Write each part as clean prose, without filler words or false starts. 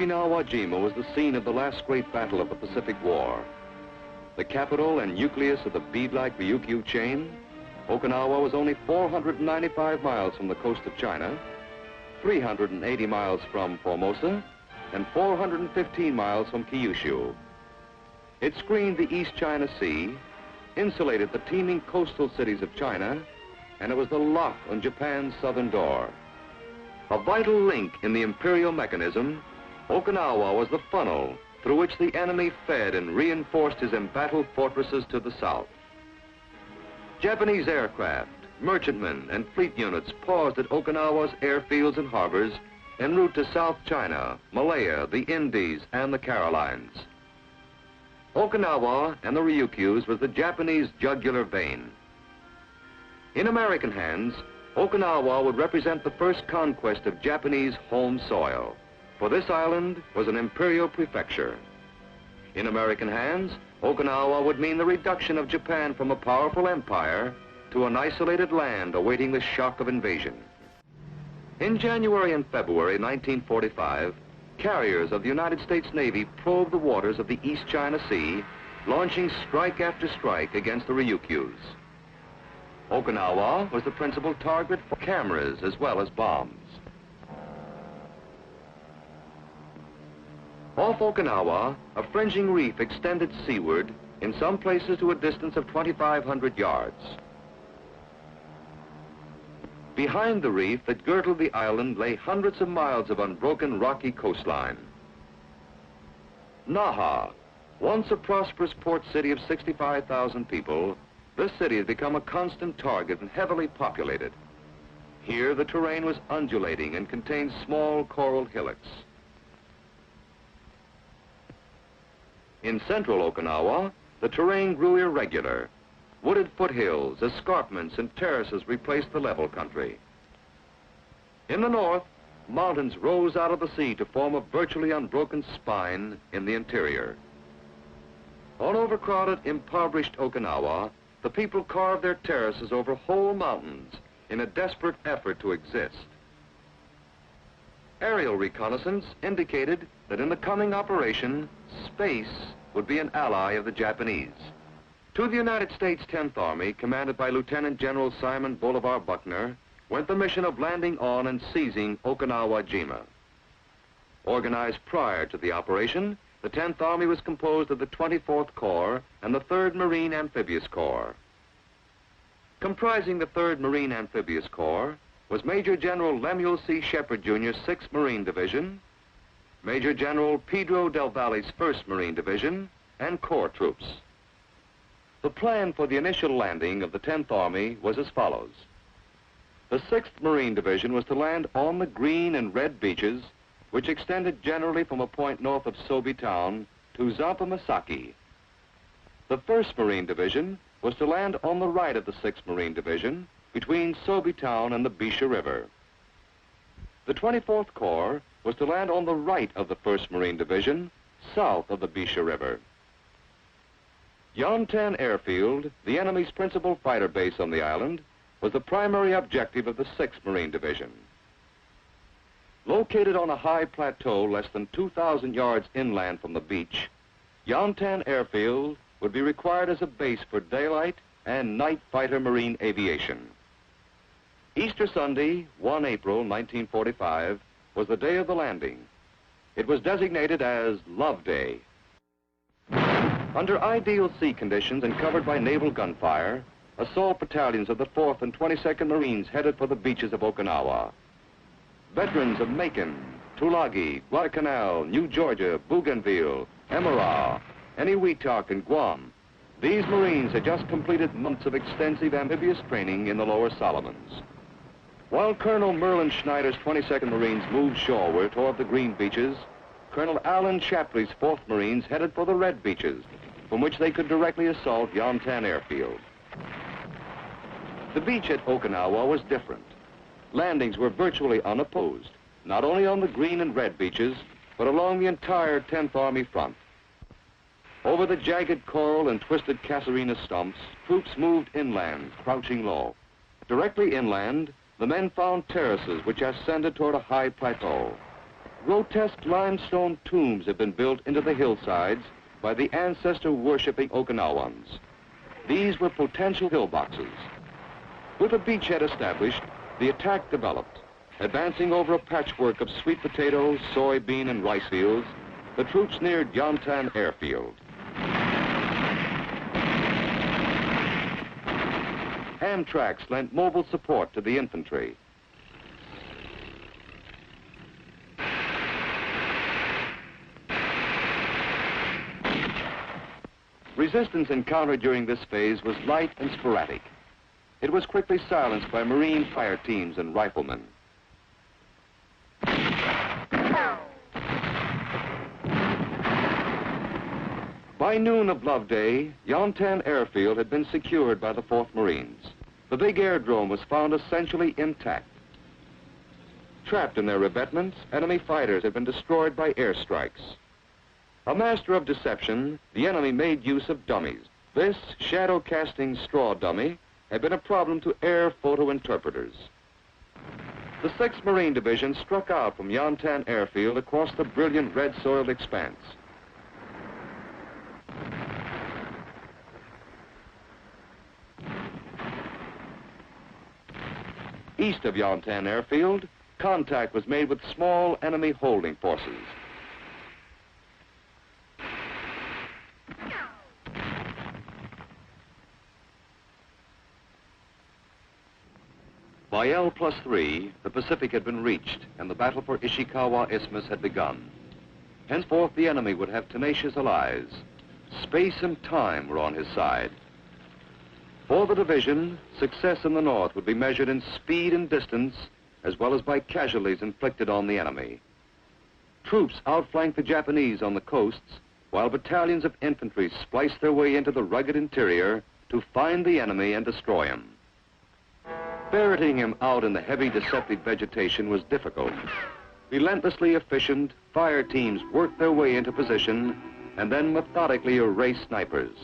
Okinawa was the scene of the last great battle of the Pacific War. The capital and nucleus of the bead-like Ryukyu chain, Okinawa was only 495 miles from the coast of China, 380 miles from Formosa, and 415 miles from Kyushu. It screened the East China Sea, insulated the teeming coastal cities of China, and it was the lock on Japan's southern door. A vital link in the imperial mechanism, Okinawa was the funnel through which the enemy fed and reinforced his embattled fortresses to the south. Japanese aircraft, merchantmen, and fleet units paused at Okinawa's airfields and harbors en route to South China, Malaya, the Indies, and the Carolines. Okinawa and the Ryukyus was the Japanese jugular vein. In American hands, Okinawa would represent the first conquest of Japanese home soil, for this island was an imperial prefecture. In American hands, Okinawa would mean the reduction of Japan from a powerful empire to an isolated land awaiting the shock of invasion. In January and February 1945, carriers of the United States Navy probed the waters of the East China Sea, launching strike after strike against the Ryukyus. Okinawa was the principal target for cameras as well as bombs. Off Okinawa, a fringing reef extended seaward, in some places to a distance of 2,500 yards. Behind the reef that girdled the island lay hundreds of miles of unbroken rocky coastline. Naha, once a prosperous port city of 65,000 people, this city had become a constant target and heavily populated. Here the terrain was undulating and contained small coral hillocks. In central Okinawa, the terrain grew irregular. Wooded foothills, escarpments, and terraces replaced the level country. In the north, mountains rose out of the sea to form a virtually unbroken spine in the interior. On overcrowded, impoverished Okinawa, the people carved their terraces over whole mountains in a desperate effort to exist. Aerial reconnaissance indicated that in the coming operation, space would be an ally of the Japanese. To the United States 10th Army, commanded by Lieutenant General Simon Bolivar Buckner, went the mission of landing on and seizing Okinawa-jima. Organized prior to the operation, the 10th Army was composed of the 24th Corps and the 3rd Marine Amphibious Corps. Comprising the 3rd Marine Amphibious Corps was Major General Lemuel C. Shepard, Jr.'s 6th Marine Division, Major General Pedro Del Valle's 1st Marine Division, and Corps troops. The plan for the initial landing of the 10th Army was as follows. The 6th Marine Division was to land on the green and red beaches, which extended generally from a point north of Sobi Town to Zampamasaki. The 1st Marine Division was to land on the right of the 6th Marine Division, between Sobi Town and the Bisha River. The 24th Corps was to land on the right of the 1st Marine Division, south of the Bisha River. Yontan Airfield, the enemy's principal fighter base on the island, was the primary objective of the 6th Marine Division. Located on a high plateau less than 2,000 yards inland from the beach, Yontan Airfield would be required as a base for daylight and night fighter marine aviation. Easter Sunday, 1 April 1945, was the day of the landing. It was designated as Love Day. Under ideal sea conditions and covered by naval gunfire, assault battalions of the 4th and 22nd Marines headed for the beaches of Okinawa. Veterans of Macon, Tulagi, Guadalcanal, New Georgia, Bougainville, Emera, Eniwetok, and Guam. These Marines had just completed months of extensive amphibious training in the Lower Solomons. While Colonel Merlin Schneider's 22nd Marines moved shoreward toward the green beaches, Colonel Alan Shapley's 4th Marines headed for the red beaches, from which they could directly assault Yontan Airfield. The beach at Okinawa was different. Landings were virtually unopposed, not only on the green and red beaches, but along the entire 10th Army front. Over the jagged coral and twisted casuarina stumps, troops moved inland, crouching low. Directly inland, the men found terraces which ascended toward a high plateau. Grotesque limestone tombs have been built into the hillsides by the ancestor-worshipping Okinawans. These were potential pillboxes. With a beachhead established, the attack developed. Advancing over a patchwork of sweet potato, soybean, and rice fields, the troops neared Yantan Airfield. Amtraks lent mobile support to the infantry. Resistance encountered during this phase was light and sporadic. It was quickly silenced by Marine fire teams and riflemen. By noon of Love Day, Yantan Airfield had been secured by the 4th Marines. The big airdrome was found essentially intact. Trapped in their revetments, enemy fighters had been destroyed by airstrikes. A master of deception, the enemy made use of dummies. This shadow-casting straw dummy had been a problem to air photo interpreters. The 6th Marine Division struck out from Yantan Airfield across the brilliant red-soiled expanse. East of Yantan Airfield, contact was made with small enemy holding forces. By L+3, the Pacific had been reached and the battle for Ishikawa Isthmus had begun. Henceforth, the enemy would have tenacious allies. Space and time were on his side. For the division, success in the north would be measured in speed and distance, as well as by casualties inflicted on the enemy. Troops outflanked the Japanese on the coasts, while battalions of infantry spliced their way into the rugged interior to find the enemy and destroy him. Ferreting him out in the heavy, deceptive vegetation was difficult. Relentlessly efficient, fire teams worked their way into position and then methodically erased snipers.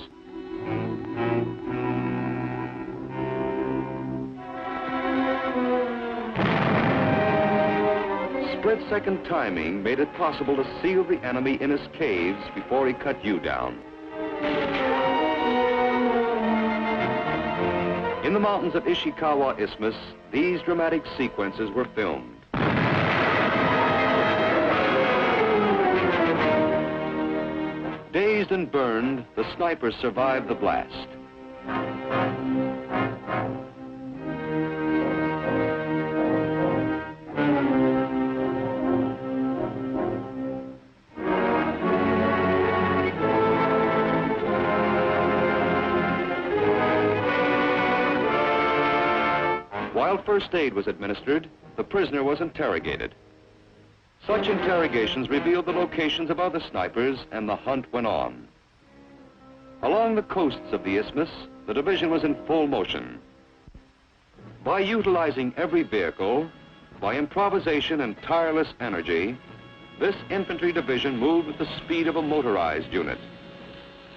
Split-second timing made it possible to seal the enemy in his caves before he cut you down. In the mountains of Ishikawa Isthmus, these dramatic sequences were filmed. Dazed and burned, the snipers survived the blast. While first aid was administered, the prisoner was interrogated. Such interrogations revealed the locations of other snipers, and the hunt went on. Along the coasts of the isthmus, the division was in full motion. By utilizing every vehicle, by improvisation and tireless energy, this infantry division moved with the speed of a motorized unit.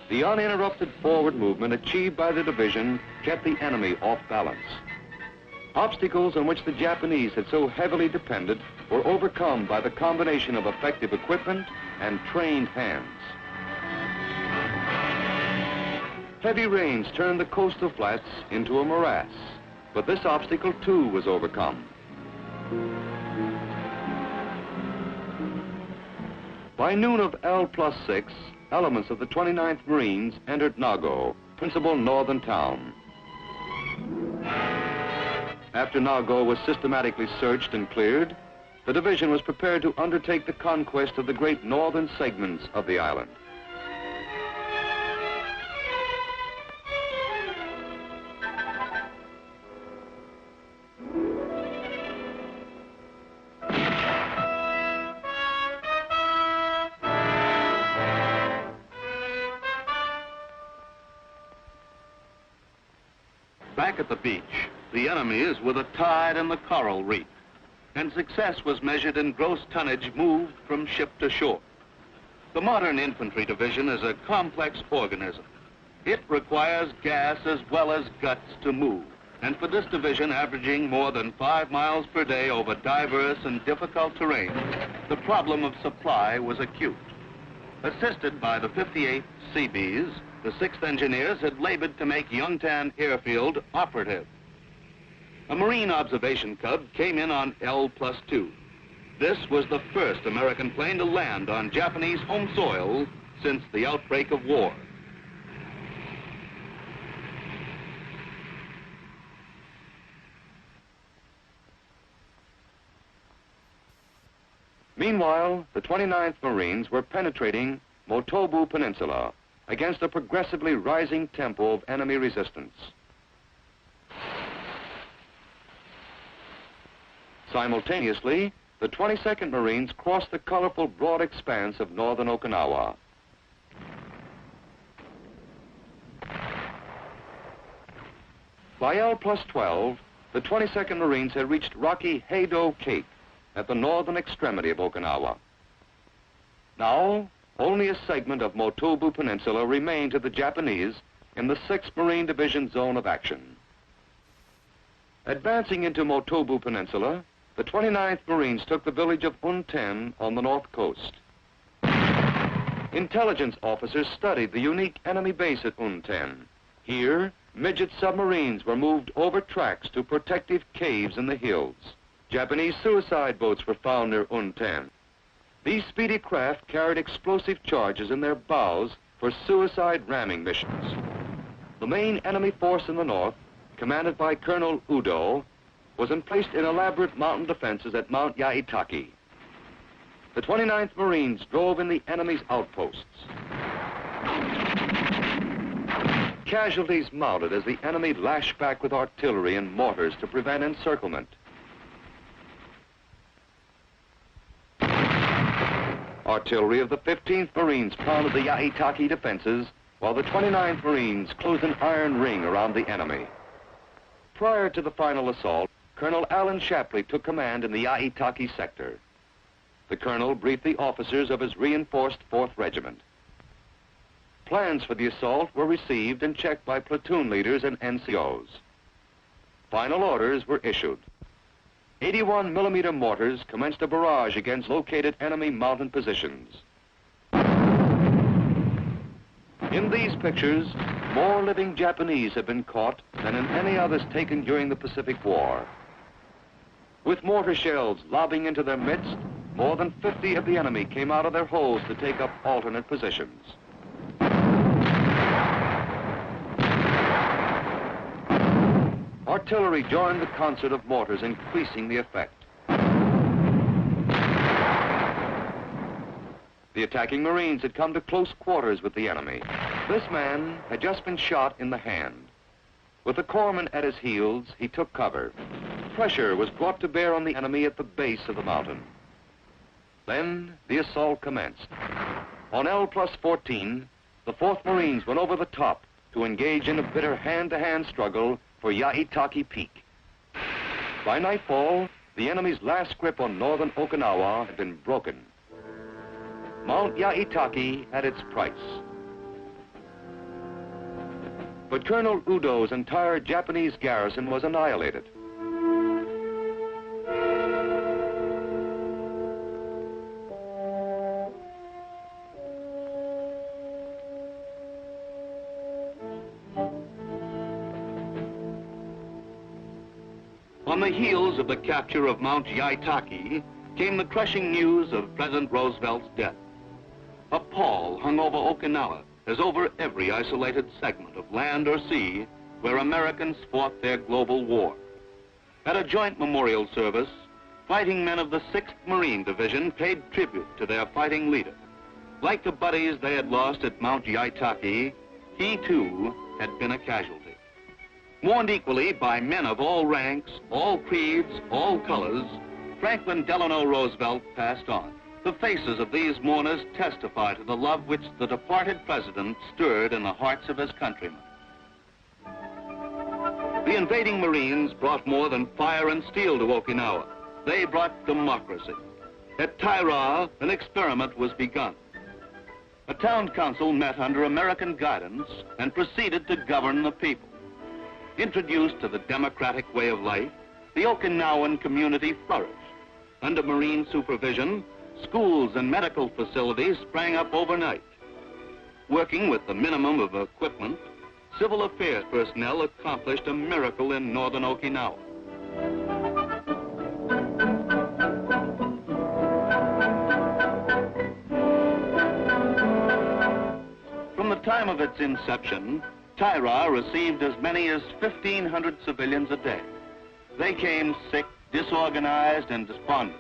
The uninterrupted forward movement achieved by the division kept the enemy off balance. Obstacles on which the Japanese had so heavily depended were overcome by the combination of effective equipment and trained hands. Heavy rains turned the coastal flats into a morass, but this obstacle too was overcome. By noon of L+6, elements of the 29th Marines entered Nago, principal northern town. After Nago was systematically searched and cleared, the division was prepared to undertake the conquest of the great northern segments of the island. Back at the beach, the enemy is with a tide and the coral reef, and success was measured in gross tonnage moved from ship to shore. The modern infantry division is a complex organism. It requires gas as well as guts to move, and for this division averaging more than 5 miles per day over diverse and difficult terrain, the problem of supply was acute. Assisted by the 58th Seabees, the 6th Engineers had labored to make Yongtan Airfield operative. A Marine observation cub came in on L+2. This was the first American plane to land on Japanese home soil since the outbreak of war. Meanwhile, the 29th Marines were penetrating Motobu Peninsula against a progressively rising tempo of enemy resistance. Simultaneously, the 22nd Marines crossed the colorful broad expanse of northern Okinawa. By L+12, the 22nd Marines had reached rocky Heido Cape at the northern extremity of Okinawa. Now, only a segment of Motobu Peninsula remained to the Japanese in the 6th Marine Division zone of action. Advancing into Motobu Peninsula, the 29th Marines took the village of Unten on the north coast. Intelligence officers studied the unique enemy base at Unten. Here, midget submarines were moved over tracks to protective caves in the hills. Japanese suicide boats were found near Unten. These speedy craft carried explosive charges in their bows for suicide ramming missions. The main enemy force in the north, commanded by Colonel Udo, was emplaced in elaborate mountain defenses at Mount Yaitaki. The 29th Marines drove in the enemy's outposts. Casualties mounted as the enemy lashed back with artillery and mortars to prevent encirclement. Artillery of the 15th Marines pounded the Yaitaki defenses, while the 29th Marines closed an iron ring around the enemy. Prior to the final assault, Colonel Alan Shapley took command in the Yaitaki sector. The colonel briefed the officers of his reinforced 4th Regiment. Plans for the assault were received and checked by platoon leaders and NCOs. Final orders were issued. 81-millimeter mortars commenced a barrage against located enemy mountain positions. In these pictures, more living Japanese have been caught than in any others taken during the Pacific War. With mortar shells lobbing into their midst, more than 50 of the enemy came out of their holes to take up alternate positions. Artillery joined the concert of mortars, increasing the effect. The attacking Marines had come to close quarters with the enemy. This man had just been shot in the hand. With the corpsman at his heels, he took cover. Pressure was brought to bear on the enemy at the base of the mountain. Then the assault commenced. On L+14, the 4th Marines went over the top to engage in a bitter hand-to-hand struggle for Yaitaki Peak. By nightfall, the enemy's last grip on northern Okinawa had been broken. Mount Yaitaki had its price. But Colonel Udo's entire Japanese garrison was annihilated. On the heels of the capture of Mount Yaitaki came the crushing news of President Roosevelt's death. A pall hung over Okinawa, as over every isolated segment of land or sea where Americans fought their global war. At a joint memorial service, fighting men of the 6th Marine Division paid tribute to their fighting leader. Like the buddies they had lost at Mount Yaitaki, he too had been a casualty. Mourned equally by men of all ranks, all creeds, all colors, Franklin Delano Roosevelt passed on. The faces of these mourners testify to the love which the departed president stirred in the hearts of his countrymen. The invading Marines brought more than fire and steel to Okinawa. They brought democracy. At Taira, an experiment was begun. A town council met under American guidance and proceeded to govern the people. Introduced to the democratic way of life, the Okinawan community flourished. Under Marine supervision, schools and medical facilities sprang up overnight. Working with the minimum of equipment, civil affairs personnel accomplished a miracle in northern Okinawa. From the time of its inception, Taira received as many as 1,500 civilians a day. They came sick, disorganized, and despondent.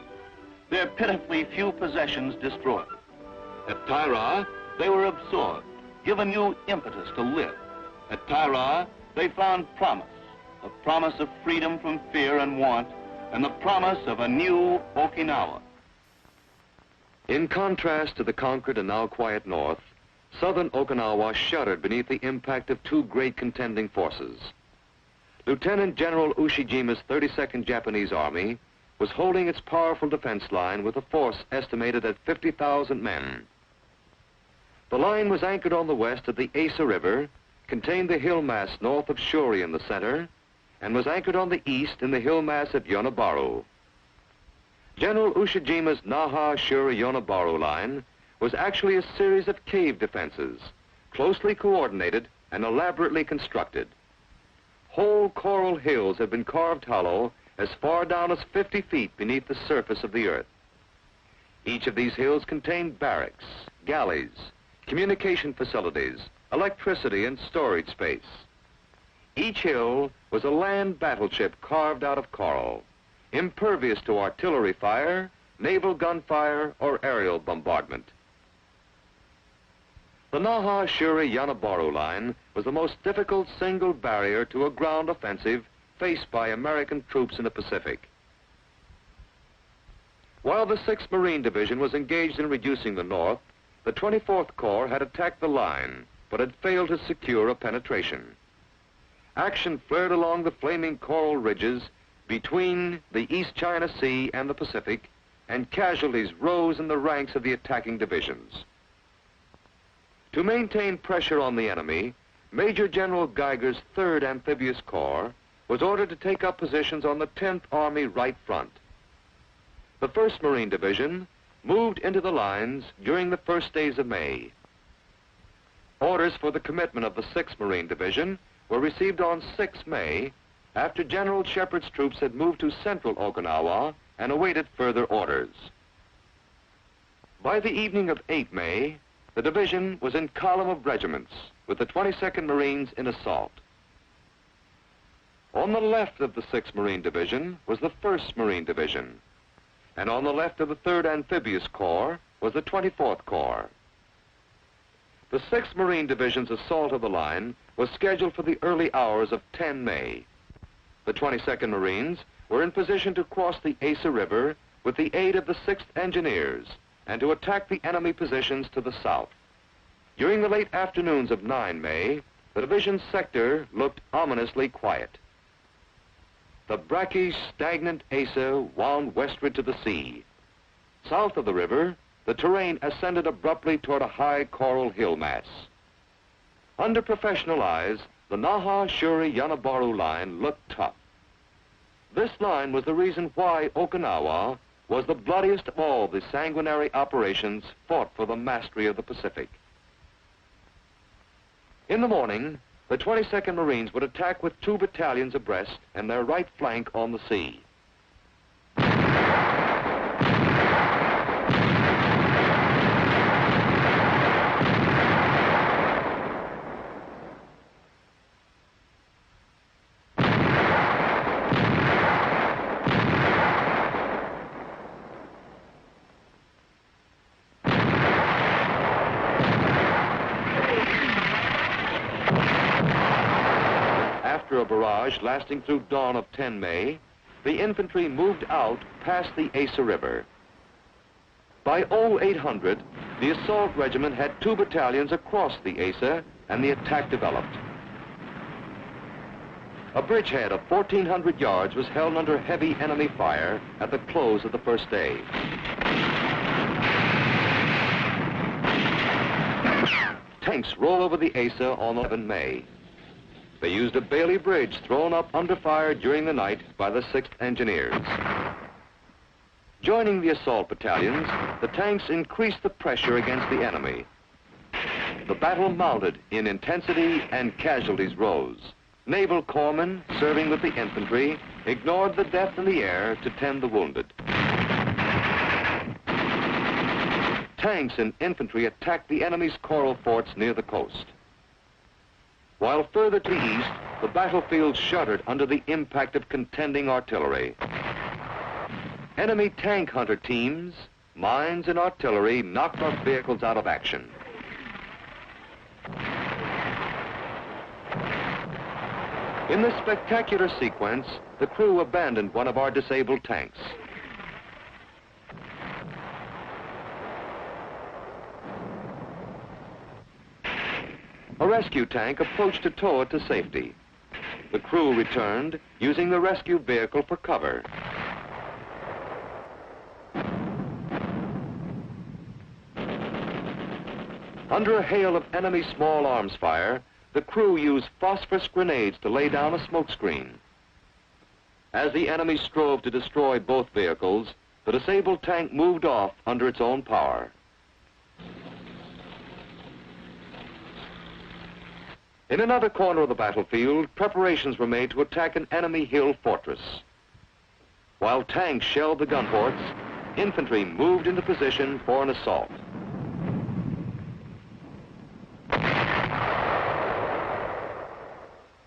Their pitifully few possessions destroyed. At Taira, they were absorbed, given new impetus to live. At Taira, they found promise, a promise of freedom from fear and want, and the promise of a new Okinawa. In contrast to the conquered and now quiet north, southern Okinawa shuddered beneath the impact of two great contending forces. Lieutenant General Ushijima's 32nd Japanese Army was holding its powerful defense line with a force estimated at 50,000 men. The line was anchored on the west at the Asa River, contained the hill mass north of Shuri in the center, and was anchored on the east in the hill mass at Yonabaru. General Ushijima's Naha Shuri Yonabaru line was actually a series of cave defenses, closely coordinated and elaborately constructed. Whole coral hills had been carved hollow as far down as 50 feet beneath the surface of the earth. Each of these hills contained barracks, galleys, communication facilities, electricity, and storage space. Each hill was a land battleship carved out of coral, impervious to artillery fire, naval gunfire, or aerial bombardment. The Naha Shuri Yonabaru line was the most difficult single barrier to a ground offensive faced by American troops in the Pacific. While the 6th Marine Division was engaged in reducing the north, the 24th Corps had attacked the line, but had failed to secure a penetration. Action flared along the flaming coral ridges between the East China Sea and the Pacific, and casualties rose in the ranks of the attacking divisions. To maintain pressure on the enemy, Major General Geiger's 3rd Amphibious Corps was ordered to take up positions on the 10th Army right front. The 1st Marine Division moved into the lines during the first days of May. Orders for the commitment of the 6th Marine Division were received on 6 May after General Shepard's troops had moved to central Okinawa and awaited further orders. By the evening of 8 May, the division was in column of regiments with the 22nd Marines in assault. On the left of the 6th Marine Division was the 1st Marine Division, and on the left of the 3rd Amphibious Corps was the 24th Corps. The 6th Marine Division's assault of the line was scheduled for the early hours of 10 May. The 22nd Marines were in position to cross the Asa River with the aid of the 6th Engineers and to attack the enemy positions to the south. During the late afternoons of 9 May, the division's sector looked ominously quiet. The brackish, stagnant Asa wound westward to the sea. South of the river, the terrain ascended abruptly toward a high coral hill mass. Under professional eyes, the Naha Shuri Yonabaru line looked tough. This line was the reason why Okinawa was the bloodiest of all the sanguinary operations fought for the mastery of the Pacific. In the morning, the 22nd Marines would attack with 2 battalions abreast and their right flank on the sea. After a barrage lasting through dawn of 10 May, the infantry moved out past the Asa River. By 0800, the assault regiment had 2 battalions across the Asa, and the attack developed. A bridgehead of 1,400 yards was held under heavy enemy fire at the close of the first day. Tanks rolled over the Asa on 11 May. They used a Bailey bridge thrown up under fire during the night by the 6th Engineers. Joining the assault battalions, the tanks increased the pressure against the enemy. The battle mounted in intensity and casualties rose. Naval corpsmen, serving with the infantry, ignored the death in the air to tend the wounded. Tanks and infantry attacked the enemy's coral forts near the coast. While further to the east, the battlefield shuddered under the impact of contending artillery. Enemy tank hunter teams, mines, and artillery knocked our vehicles out of action. In this spectacular sequence, the crew abandoned one of our disabled tanks. A rescue tank approached to tow it to safety. The crew returned, using the rescue vehicle for cover. Under a hail of enemy small arms fire, the crew used phosphorus grenades to lay down a smoke screen. As the enemy strove to destroy both vehicles, the disabled tank moved off under its own power. In another corner of the battlefield, preparations were made to attack an enemy hill fortress. While tanks shelled the gun ports, infantry moved into position for an assault.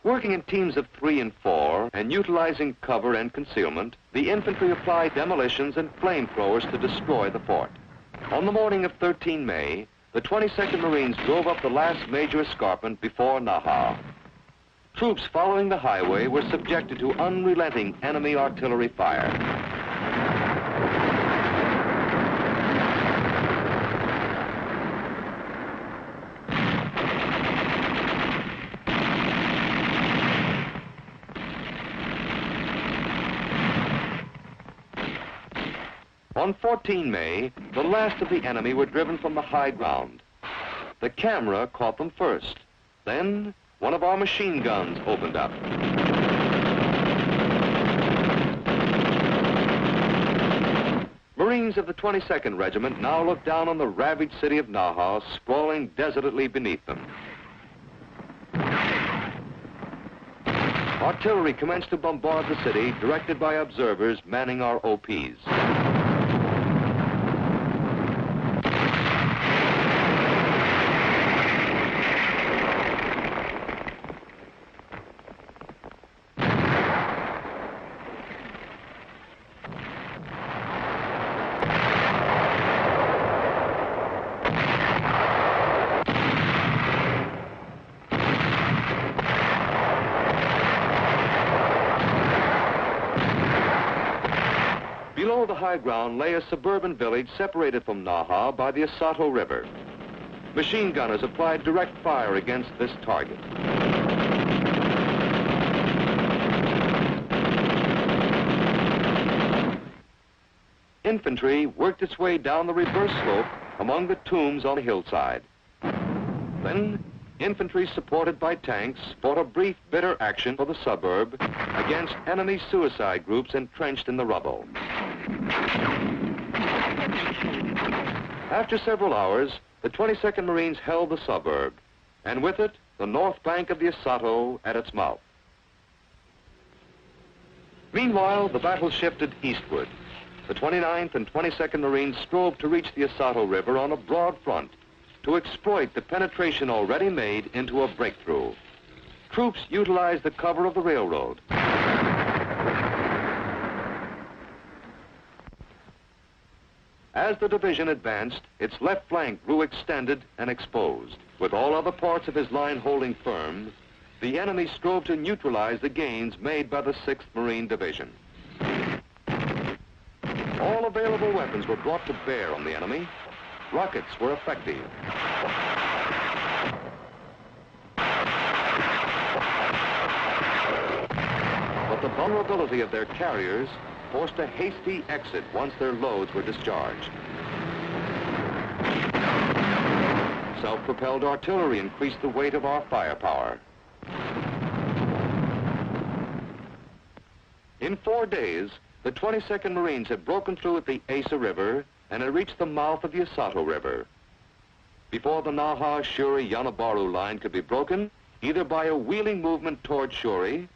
Working in teams of 3 and 4 and utilizing cover and concealment, the infantry applied demolitions and flamethrowers to destroy the fort. On the morning of 13 May, the 22nd Marines drove up the last major escarpment before Naha. Troops following the highway were subjected to unrelenting enemy artillery fire. On 14 May, the last of the enemy were driven from the high ground. The camera caught them first. Then, one of our machine guns opened up. Marines of the 22nd Regiment now looked down on the ravaged city of Naha, sprawling desolately beneath them. Artillery commenced to bombard the city, directed by observers manning our OPs. Below the high ground lay a suburban village separated from Naha by the Asato River. Machine gunners applied direct fire against this target. Infantry worked its way down the reverse slope among the tombs on the hillside. Then, infantry supported by tanks fought a brief, bitter action for the suburb against enemy suicide groups entrenched in the rubble. After several hours, the 22nd Marines held the suburb, and with it, the north bank of the Asato at its mouth. Meanwhile, the battle shifted eastward. The 29th and 22nd Marines strove to reach the Asato River on a broad front to exploit the penetration already made into a breakthrough. Troops utilized the cover of the railroad. As the division advanced, its left flank grew extended and exposed. With all other parts of his line holding firm, the enemy strove to neutralize the gains made by the 6th Marine Division. All available weapons were brought to bear on the enemy. Rockets were effective. But the vulnerability of their carriers forced a hasty exit once their loads were discharged. Self-propelled artillery increased the weight of our firepower. In 4 days, the 22nd Marines had broken through at the Asa River and had reached the mouth of the Asato River. Before the Naha, Shuri, Yanabaru line could be broken, either by a wheeling movement toward Shuri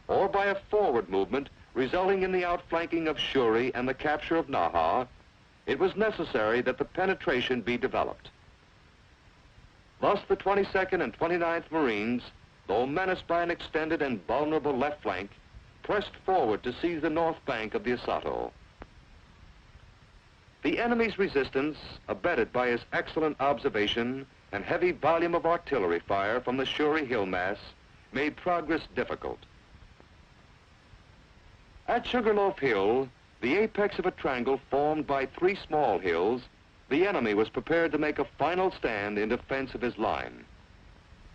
or by a forward movement resulting in the outflanking of Shuri and the capture of Naha, it was necessary that the penetration be developed. Thus, the 22nd and 29th Marines, though menaced by an extended and vulnerable left flank, pressed forward to seize the north bank of the Asato. The enemy's resistance, abetted by his excellent observation and heavy volume of artillery fire from the Shuri Hill mass, made progress difficult. At Sugar Loaf Hill, the apex of a triangle formed by 3 small hills, the enemy was prepared to make a final stand in defense of his line.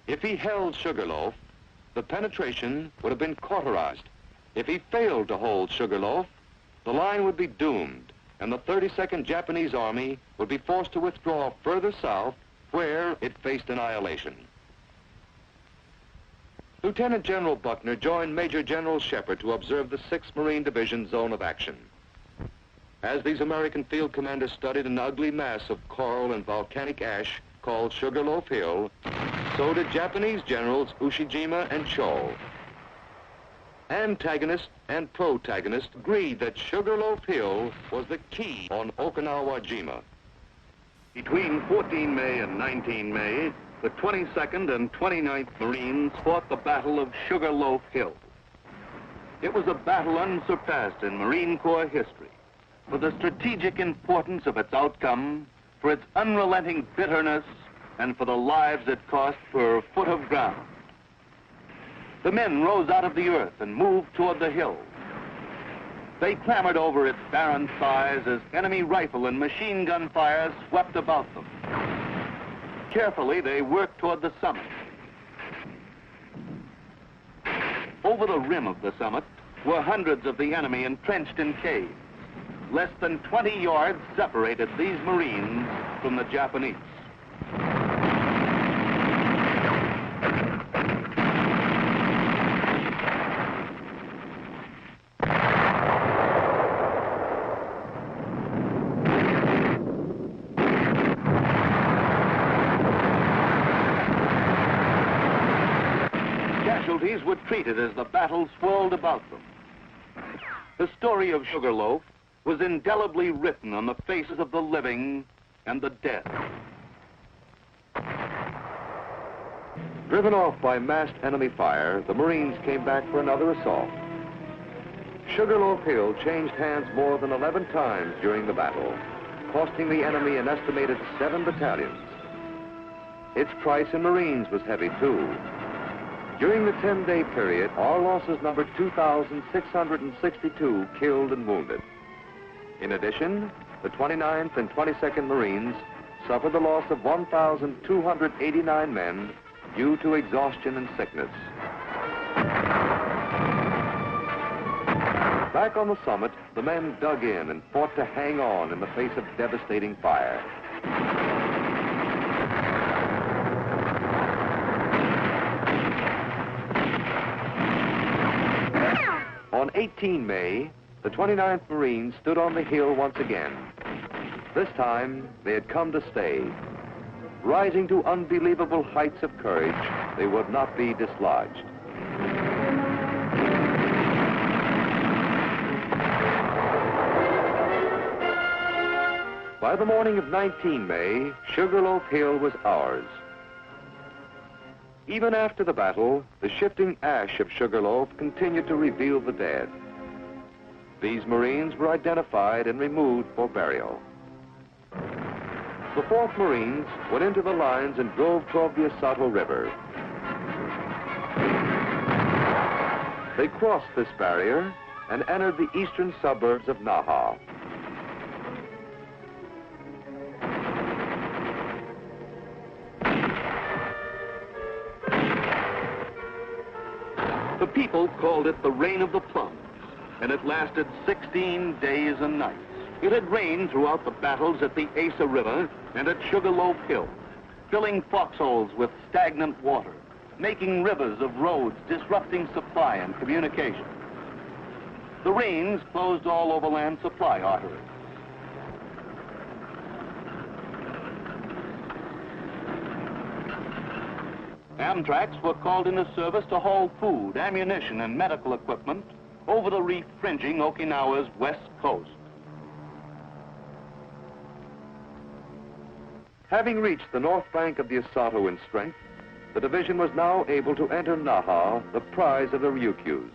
If he held Sugar Loaf, the penetration would have been cauterized. If he failed to hold Sugar Loaf, the line would be doomed, and the 32nd Japanese Army would be forced to withdraw further south, where it faced annihilation. Lieutenant General Buckner joined Major General Shepard to observe the 6th Marine Division zone of action. As these American field commanders studied an ugly mass of coral and volcanic ash called Sugar Loaf Hill, so did Japanese Generals Ushijima and Cho. Antagonist and protagonist agreed that Sugar Loaf Hill was the key on Okinawa Jima. Between 14 May and 19 May, the 22nd and 29th Marines fought the Battle of Sugar Loaf Hill. It was a battle unsurpassed in Marine Corps history for the strategic importance of its outcome, for its unrelenting bitterness, and for the lives it cost per foot of ground. The men rose out of the earth and moved toward the hill. They clambered over its barren sides as enemy rifle and machine gun fire swept about them. Carefully, they worked toward the summit. Over the rim of the summit were hundreds of the enemy entrenched in caves. Less than 20 yards separated these Marines from the Japanese. Casualties were treated as the battle swirled about them. The story of Sugar Loaf was indelibly written on the faces of the living and the dead. Driven off by massed enemy fire, the Marines came back for another assault. Sugar Loaf Hill changed hands more than 11 times during the battle, costing the enemy an estimated 7 battalions. Its price in Marines was heavy, too. During the 10-day period, our losses numbered 2,662 killed and wounded. In addition, the 29th and 22nd Marines suffered the loss of 1,289 men due to exhaustion and sickness. Back on the summit, the men dug in and fought to hang on in the face of devastating fire. On 18 May, the 29th Marines stood on the hill once again. This time, they had come to stay. Rising to unbelievable heights of courage, they would not be dislodged. By the morning of 19 May, Sugar Loaf Hill was ours. Even after the battle, the shifting ash of Sugar Loaf continued to reveal the dead. These Marines were identified and removed for burial. The 4th Marines went into the lines and drove toward the Asato River. They crossed this barrier and entered the eastern suburbs of Naha. The people called it the Rain of the Plums, and it lasted 16 days and nights. It had rained throughout the battles at the Asa River and at Sugar Loaf Hill, filling foxholes with stagnant water, making rivers of roads, disrupting supply and communication. The rains closed all overland supply arteries. Amtraks were called into service to haul food, ammunition, and medical equipment over the reef fringing Okinawa's west coast. Having reached the north bank of the Asato in strength, the division was now able to enter Naha, the prize of the Ryukyus.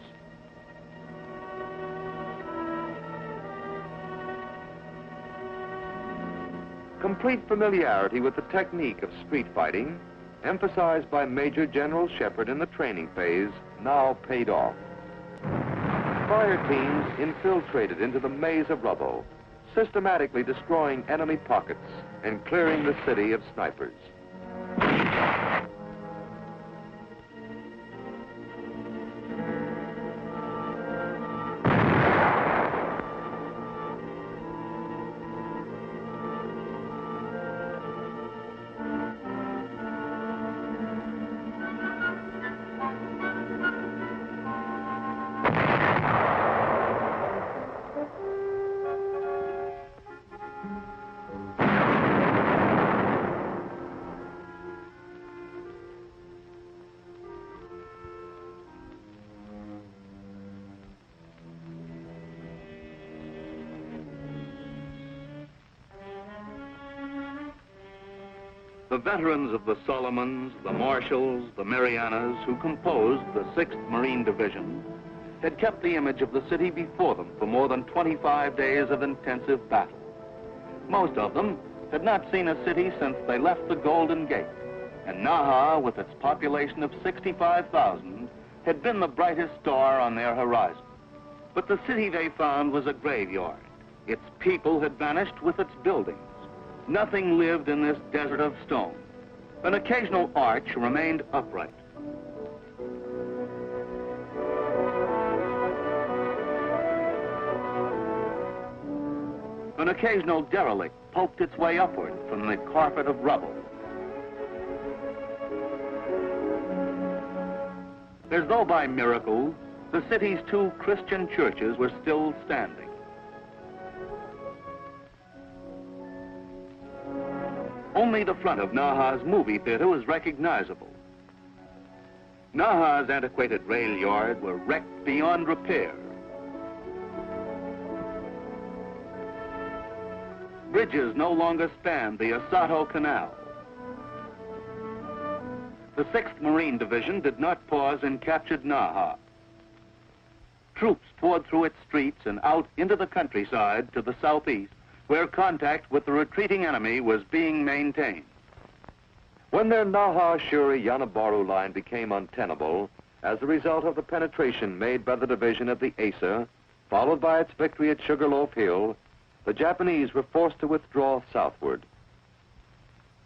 Complete familiarity with the technique of street fighting, emphasized by Major General Shepard in the training phase, now paid off. Fire teams infiltrated into the maze of rubble, systematically destroying enemy pockets and clearing the city of snipers. The veterans of the Solomons, the Marshalls, the Marianas, who composed the 6th Marine Division, had kept the image of the city before them for more than 25 days of intensive battle. Most of them had not seen a city since they left the Golden Gate, and Naha, with its population of 65,000, had been the brightest star on their horizon. But the city they found was a graveyard. Its people had vanished with its buildings. Nothing lived in this desert of stone. An occasional arch remained upright. An occasional derelict poked its way upward from the carpet of rubble. As though by miracle, the city's 2 Christian churches were still standing. Only the front of Naha's movie theater was recognizable. Naha's antiquated rail yard were wrecked beyond repair. Bridges no longer spanned the Asato Canal. The 6th Marine Division did not pause and captured Naha. Troops poured through its streets and out into the countryside to the southeast, where contact with the retreating enemy was being maintained. When their Naha-Shuri-Yanabaru line became untenable as a result of the penetration made by the division at the Asa, followed by its victory at Sugar Loaf Hill, the Japanese were forced to withdraw southward.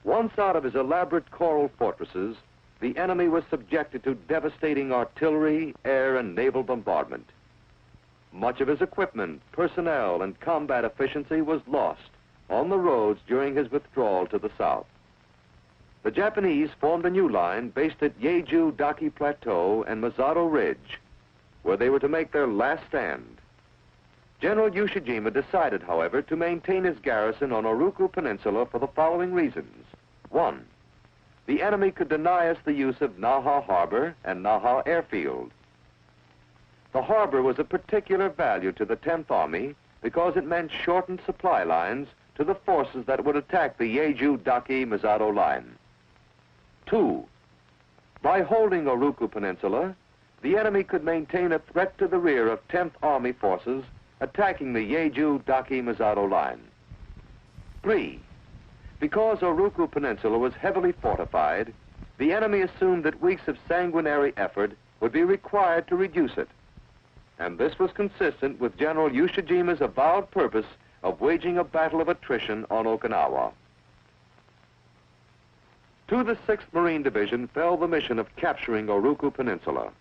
Once out of his elaborate coral fortresses, the enemy was subjected to devastating artillery, air, and naval bombardment. Much of his equipment, personnel, and combat efficiency was lost on the roads during his withdrawal to the south. The Japanese formed a new line based at Yeju-Daki Plateau and Masato Ridge, where they were to make their last stand. General Ushijima decided, however, to maintain his garrison on Oruku Peninsula for the following reasons. 1, the enemy could deny us the use of Naha Harbor and Naha Airfield. The harbor was of particular value to the 10th Army because it meant shortened supply lines to the forces that would attack the Yeju-Daki-Masato line. 2, by holding Oruku Peninsula, the enemy could maintain a threat to the rear of 10th Army forces attacking the Yeju-Daki-Masato line. 3, because Oruku Peninsula was heavily fortified, the enemy assumed that weeks of sanguinary effort would be required to reduce it. And this was consistent with General Ushijima's avowed purpose of waging a battle of attrition on Okinawa. To the 6th Marine Division fell the mission of capturing Oruku Peninsula.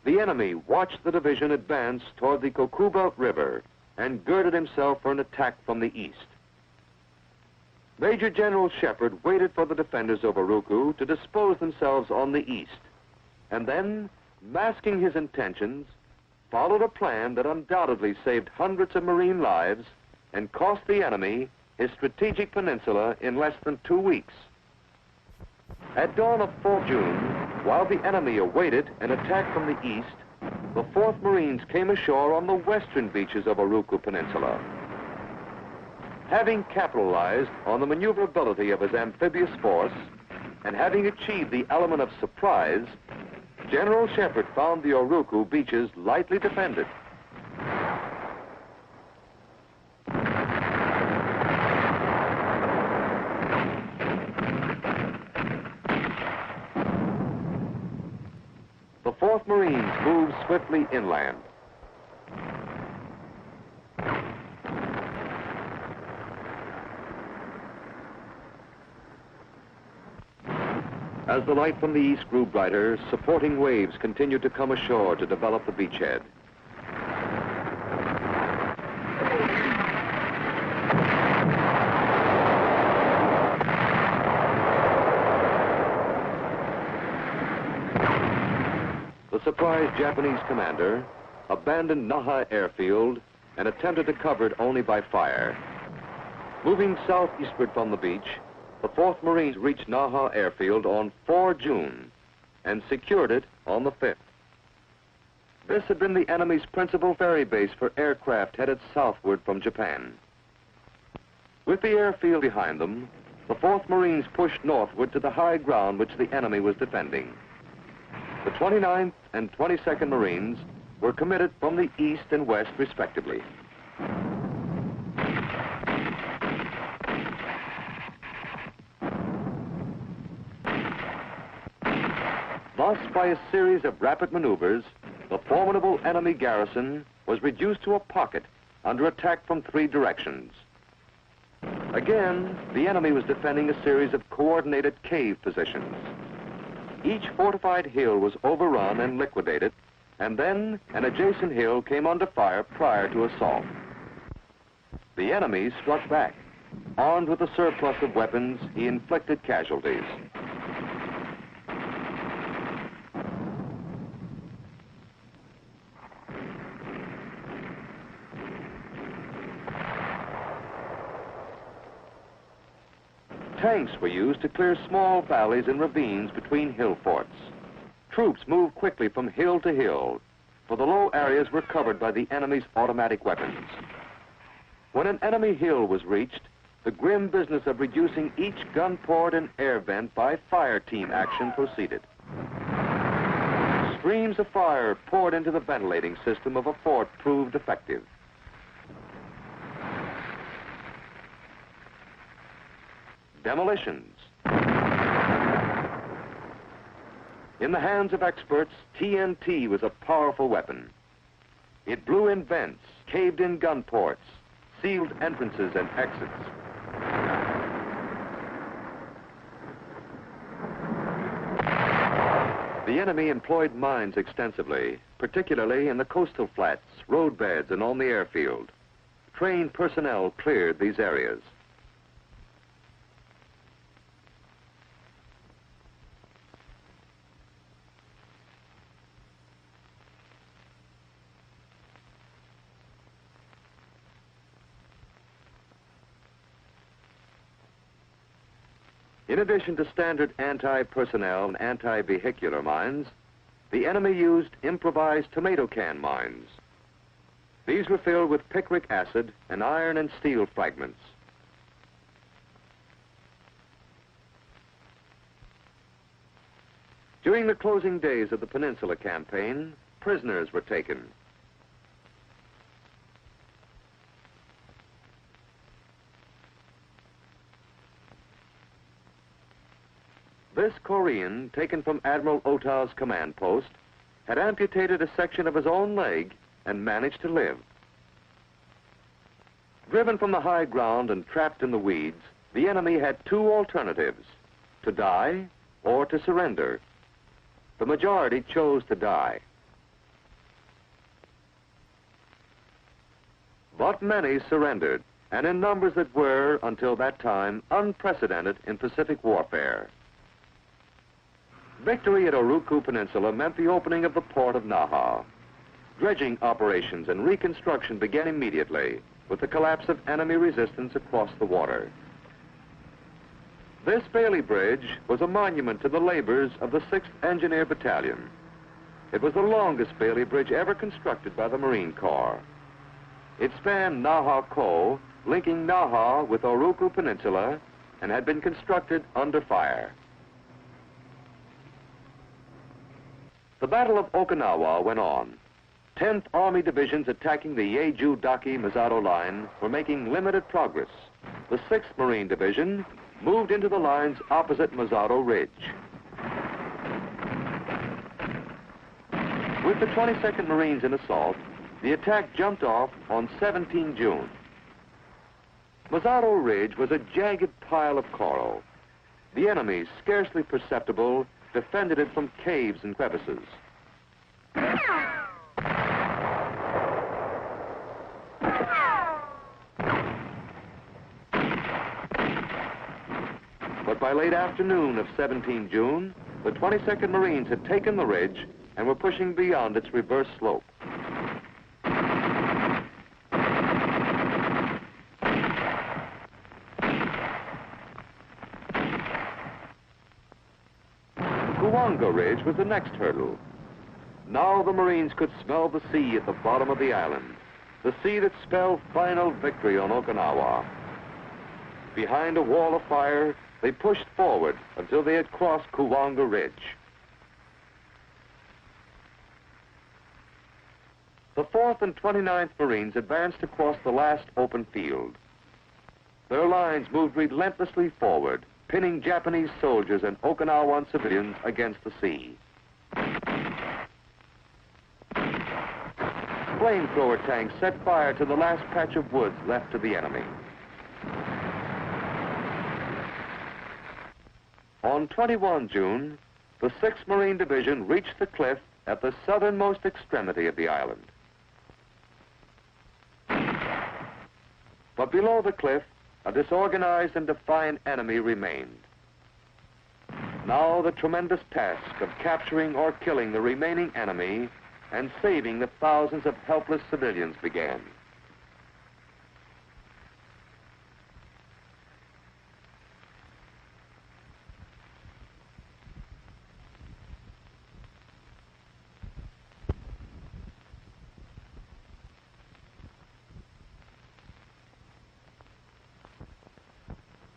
The enemy watched the division advance toward the Kokuba River and girded himself for an attack from the east. Major General Shepard waited for the defenders of Oruku to dispose themselves on the east, and then, masking his intentions, followed a plan that undoubtedly saved hundreds of Marine lives and cost the enemy his strategic peninsula in less than 2 weeks. At dawn of 4 June, while the enemy awaited an attack from the east, the 4th Marines came ashore on the western beaches of Oruku Peninsula. Having capitalized on the maneuverability of his amphibious force and having achieved the element of surprise, General Shepherd found the Oruku beaches lightly defended. The 4th Marines moved swiftly inland. As the light from the east grew brighter, supporting waves continued to come ashore to develop the beachhead. The surprised Japanese commander abandoned Naha airfield and attempted to cover it only by fire. Moving southeastward from the beach, the 4th Marines reached Naha airfield on 4 June and secured it on the 5th. This had been the enemy's principal ferry base for aircraft headed southward from Japan. With the airfield behind them, the 4th Marines pushed northward to the high ground which the enemy was defending. The 29th and 22nd Marines were committed from the east and west respectively. Thus, by a series of rapid maneuvers, the formidable enemy garrison was reduced to a pocket under attack from 3 directions. Again, the enemy was defending a series of coordinated cave positions. Each fortified hill was overrun and liquidated, and then an adjacent hill came under fire prior to assault. The enemy struck back. Armed with a surplus of weapons, he inflicted casualties. Tanks were used to clear small valleys and ravines between hill forts. Troops moved quickly from hill to hill, for the low areas were covered by the enemy's automatic weapons. When an enemy hill was reached, the grim business of reducing each gun port and air vent by fire team action proceeded. Streams of fire poured into the ventilating system of a fort proved effective. Demolitions. In the hands of experts, TNT was a powerful weapon. It blew in vents, caved in gun ports, sealed entrances and exits. The enemy employed mines extensively, particularly in the coastal flats, roadbeds, and on the airfield. Trained personnel cleared these areas. In addition to standard anti-personnel and anti-vehicular mines, the enemy used improvised tomato can mines. These were filled with picric acid and iron and steel fragments. During the closing days of the Peninsula Campaign, prisoners were taken. This Korean, taken from Admiral Ota's command post, had amputated a section of his own leg and managed to live. Driven from the high ground and trapped in the weeds, the enemy had 2 alternatives: to die or to surrender. The majority chose to die. But many surrendered, and in numbers that were, until that time, unprecedented in Pacific warfare. Victory at Oruku Peninsula meant the opening of the port of Naha. Dredging operations and reconstruction began immediately with the collapse of enemy resistance across the water. This Bailey Bridge was a monument to the labors of the 6th Engineer Battalion. It was the longest Bailey Bridge ever constructed by the Marine Corps. It spanned Naha Ko, linking Naha with Oruku Peninsula, and had been constructed under fire. The Battle of Okinawa went on. 10th Army divisions attacking the Yeju-Daki-Misato line were making limited progress. The 6th Marine Division moved into the lines opposite Misato Ridge. With the 22nd Marines in assault, the attack jumped off on 17 June. Misato Ridge was a jagged pile of coral. The enemy, scarcely perceptible, defended it from caves and crevices. But by late afternoon of 17 June, the 22nd Marines had taken the ridge and were pushing beyond its reverse slope. Kuwanga Ridge was the next hurdle. Now the Marines could smell the sea at the bottom of the island, the sea that spelled final victory on Okinawa. Behind a wall of fire, they pushed forward until they had crossed Kuwanga Ridge. The 4th and 29th Marines advanced across the last open field. Their lines moved relentlessly forward, pinning Japanese soldiers and Okinawan civilians against the sea. Flamethrower tanks set fire to the last patch of woods left to the enemy. On 21 June, the 6th Marine Division reached the cliff at the southernmost extremity of the island. But below the cliff, a disorganized and defiant enemy remained. Now the tremendous task of capturing or killing the remaining enemy and saving the thousands of helpless civilians began.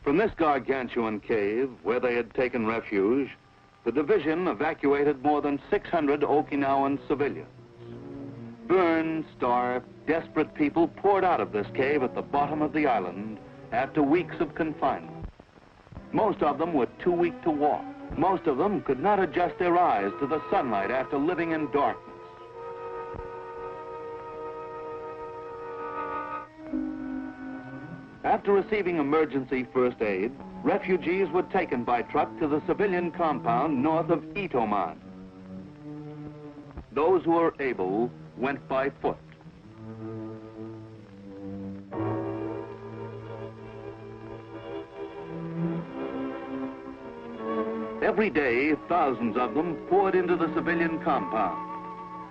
From this gargantuan cave, where they had taken refuge, the division evacuated more than 600 Okinawan civilians. Burned, starved, desperate people poured out of this cave at the bottom of the island after weeks of confinement. Most of them were too weak to walk. Most of them could not adjust their eyes to the sunlight after living in darkness. After receiving emergency first aid, refugees were taken by truck to the civilian compound north of Itoman. Those who were able went by foot. Every day, thousands of them poured into the civilian compound.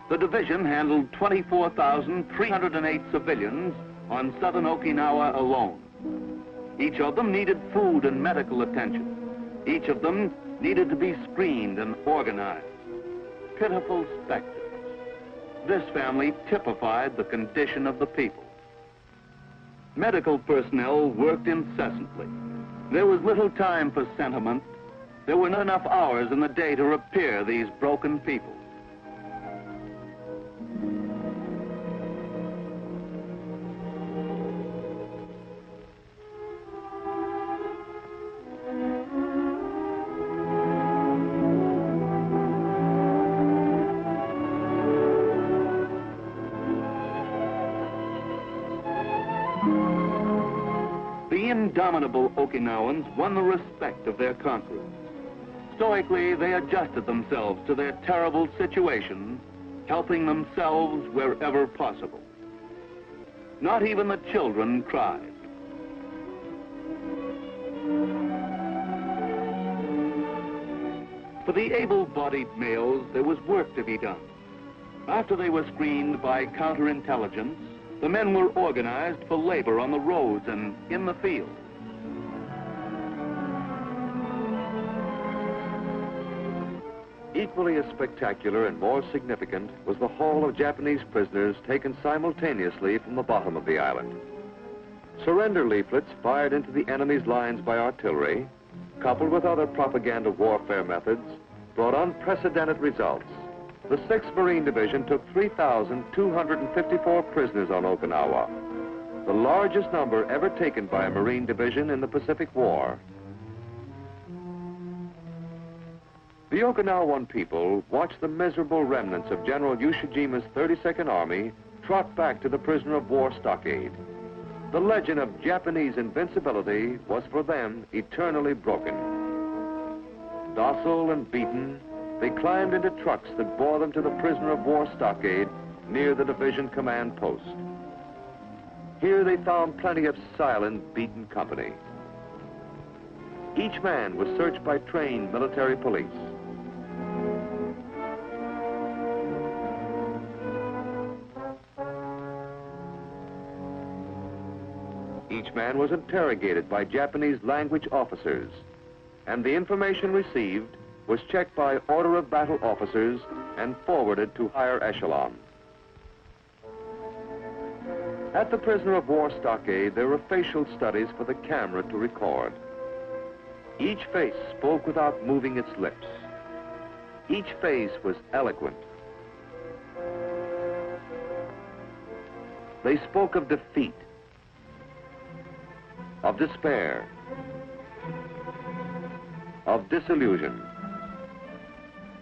The division handled 24,308 civilians on southern Okinawa alone. Each of them needed food and medical attention. Each of them needed to be screened and organized. Pitiful specters. This family typified the condition of the people. Medical personnel worked incessantly. There was little time for sentiment. There were not enough hours in the day to repair these broken people. The indomitable Okinawans won the respect of their conquerors. Stoically, they adjusted themselves to their terrible situation, helping themselves wherever possible. Not even the children cried. For the able-bodied males, there was work to be done. After they were screened by counterintelligence, the men were organized for labor on the roads and in the field. Equally as spectacular and more significant was the haul of Japanese prisoners taken simultaneously from the bottom of the island. Surrender leaflets fired into the enemy's lines by artillery, coupled with other propaganda warfare methods, brought unprecedented results. The 6th Marine Division took 3,254 prisoners on Okinawa, the largest number ever taken by a Marine Division in the Pacific War. The Okinawan people watched the miserable remnants of General Yoshijima's 32nd Army trot back to the prisoner of war stockade. The legend of Japanese invincibility was for them eternally broken. Docile and beaten, they climbed into trucks that bore them to the prisoner of war stockade near the division command post. Here they found plenty of silent, beaten company. Each man was searched by trained military police. Each man was interrogated by Japanese language officers, and the information received was checked by order of battle officers and forwarded to higher echelon. At the prisoner of war stockade, there were facial studies for the camera to record. Each face spoke without moving its lips. Each face was eloquent. They spoke of defeat, of despair, of disillusion.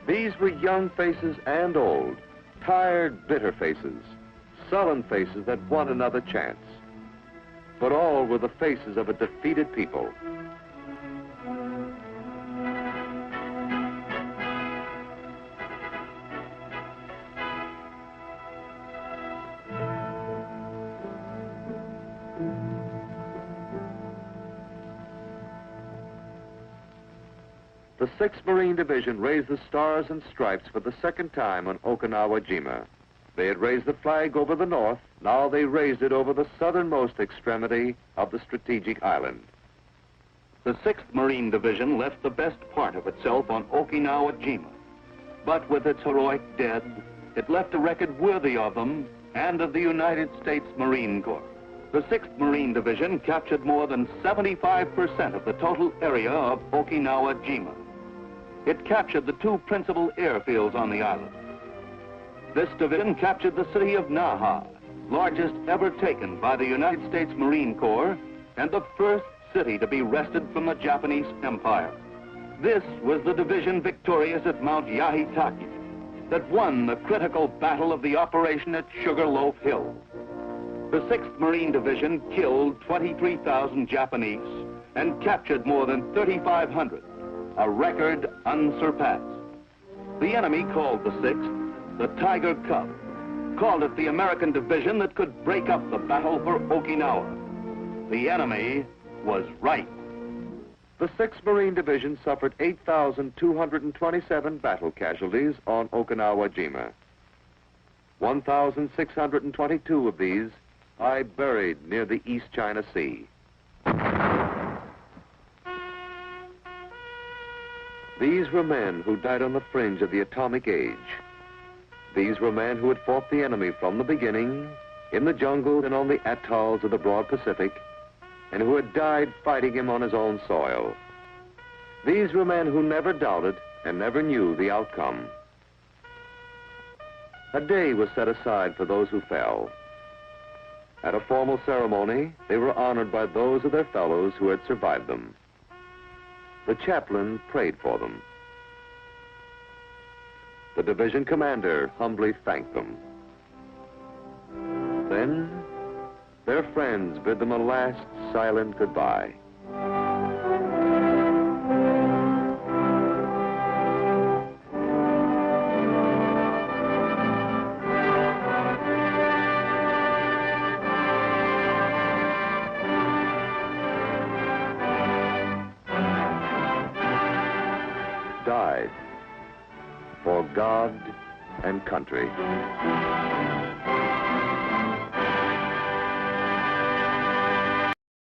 These were young faces and old, tired, bitter faces, sullen faces that want another chance. But all were the faces of a defeated people. The 6th Marine Division raised the Stars and Stripes for the second time on Okinawa-jima. They had raised the flag over the north, now they raised it over the southernmost extremity of the strategic island. The 6th Marine Division left the best part of itself on Okinawa-jima, but with its heroic dead, it left a record worthy of them and of the United States Marine Corps. The 6th Marine Division captured more than 75% of the total area of Okinawa-jima. It captured the two principal airfields on the island. This division captured the city of Naha, largest ever taken by the United States Marine Corps, and the first city to be wrested from the Japanese Empire. This was the division victorious at Mount Yahitaki that won the critical battle of the operation at Sugar Loaf Hill. The 6th Marine Division killed 23,000 Japanese and captured more than 3,500, a record unsurpassed. The enemy called the 6th the Tiger Cub, called it the American division that could break up the battle for Okinawa. The enemy was right. The 6th Marine Division suffered 8,227 battle casualties on Okinawa-jima. 1,622 of these lie buried near the East China Sea. These were men who died on the fringe of the atomic age. These were men who had fought the enemy from the beginning, in the jungle and on the atolls of the broad Pacific, and who had died fighting him on his own soil. These were men who never doubted and never knew the outcome. A day was set aside for those who fell. At a formal ceremony, they were honored by those of their fellows who had survived them. The chaplain prayed for them. The division commander humbly thanked them. Then, their friends bid them a last silent goodbye. Died for God and country.